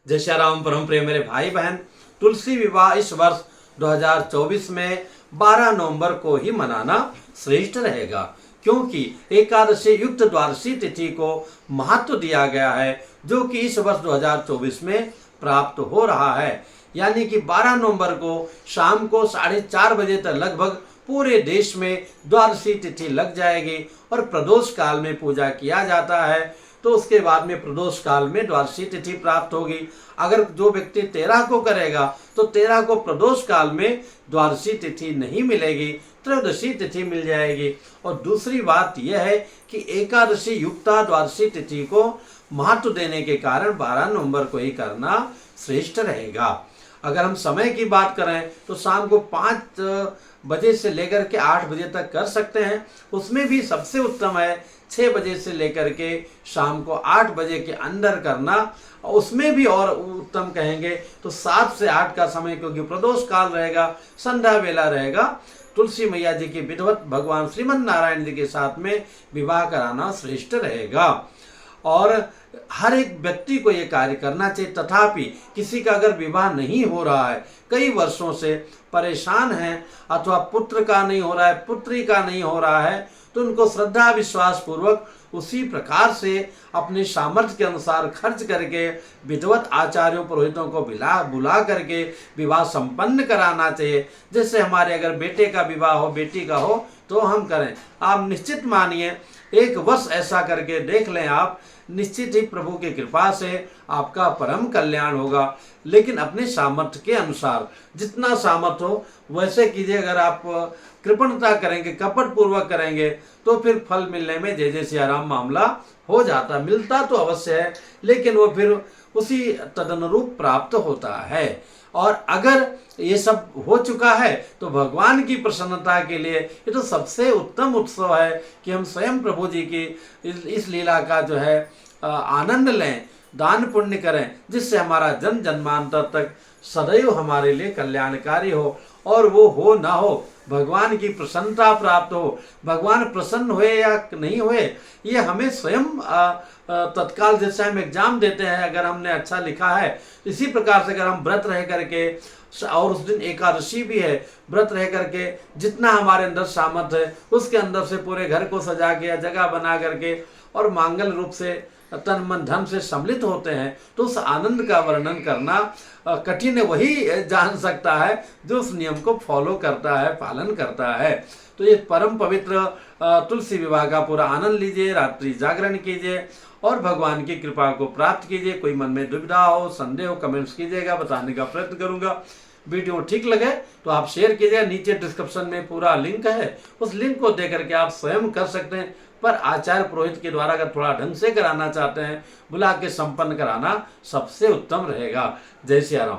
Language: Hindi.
जय श्री राम। परम प्रिय मेरे भाई बहन, तुलसी विवाह इस वर्ष 2024 में 12 नवंबर को ही मनाना श्रेष्ठ रहेगा, क्योंकि एकादशी युक्त द्वादशी तिथि को महत्व दिया गया है, जो कि इस वर्ष 2024 में प्राप्त हो रहा है। यानी कि 12 नवंबर को शाम को 4:30 बजे तक लगभग पूरे देश में द्वादशी तिथि लग जाएगी और प्रदोष काल में पूजा किया जाता है। तो उसके बाद में प्रदोष काल में द्वादशी तिथि प्राप्त होगी। अगर जो व्यक्ति 13 को करेगा तो 13 को प्रदोष काल में द्वादशी तिथि नहीं मिलेगी, त्रयोदशी तिथि मिल जाएगी। और दूसरी बात यह है कि एकादशी युक्ता द्वादशी तिथि को महत्व देने के कारण 12 नवंबर को ही करना श्रेष्ठ रहेगा। अगर हम समय की बात करें तो शाम को 5 बजे से लेकर के 8 बजे तक कर सकते हैं। उसमें भी सबसे उत्तम है 6 बजे से लेकर के शाम को 8 बजे के अंदर करना। उसमें भी और उत्तम कहेंगे तो 7 से 8 का समय, क्योंकि प्रदोष काल रहेगा, संध्या वेला रहेगा। तुलसी मैया जी की विधिवत भगवान श्रीमन नारायण जी के साथ में विवाह कराना श्रेष्ठ रहेगा। और हर एक व्यक्ति को ये कार्य करना चाहिए। तथापि किसी का अगर विवाह नहीं हो रहा है, कई वर्षों से परेशान है, अथवा पुत्र का नहीं हो रहा है, पुत्री का नहीं हो रहा है, तो उनको श्रद्धा विश्वास पूर्वक उसी प्रकार से अपने सामर्थ्य के अनुसार खर्च करके विधिवत आचार्यों पुरोहितों को बुला करके विवाह संपन्न कराना चाहिए। जैसे हमारे अगर बेटे का विवाह हो, बेटी का हो, तो हम करें। आप निश्चित मानिए 1 वर्ष ऐसा करके देख लें आप, निश्चित ही प्रभु की कृपा से आपका परम कल्याण होगा। लेकिन अपने सामर्थ्य के अनुसार जितना सामर्थ्य हो वैसे कीजिए। अगर आप कृपणता करेंगे, कपट पूर्वक करेंगे, तो फिर फल मिलने में जय जय सिया राम मामला हो जाता। मिलता तो अवश्य है, लेकिन वो फिर उसी तदनुरूप प्राप्त होता है। और अगर ये सब हो चुका है तो भगवान की प्रसन्नता के लिए ये तो सबसे उत्तम उत्सव है कि हम स्वयं प्रभु जी की इस लीला का जो है आनंद लें, दान पुण्य करें, जिससे हमारा जन्म जन्मांतर तक सदैव हमारे लिए कल्याणकारी हो। और वो हो ना हो, भगवान की प्रसन्नता प्राप्त हो। भगवान प्रसन्न हुए या नहीं हुए ये हमें स्वयं तत्काल, जैसे हम एग्जाम देते हैं, अगर हमने अच्छा लिखा है, इसी प्रकार से अगर हम व्रत रह करके, और उस दिन एकादशी भी है, व्रत रह करके जितना हमारे अंदर सामर्थ्य है उसके अंदर से पूरे घर को सजा के, जगह बना करके और मांगल रूप से तन मन धन से सम्मिलित होते हैं, तो उस आनंद का वर्णन करना कठिन है। वही जान सकता है जो उस नियम को फॉलो करता है, पालन करता है। तो ये परम पवित्र तुलसी विवाह का पूरा आनंद लीजिए, रात्रि जागरण कीजिए और भगवान की कृपा को प्राप्त कीजिए। कोई मन में दुविधा हो, संदेह हो, कमेंट्स कीजिएगा, बताने का प्रयत्न करूंगा। वीडियो ठीक लगे तो आप शेयर कीजिएगा। नीचे डिस्क्रिप्शन में पूरा लिंक है, उस लिंक को देख करके आप स्वयं कर सकते हैं। पर आचार्य पुरोहित के द्वारा अगर थोड़ा ढंग से कराना चाहते हैं, बुला के संपन्न कराना सबसे उत्तम रहेगा। जय श्री राम।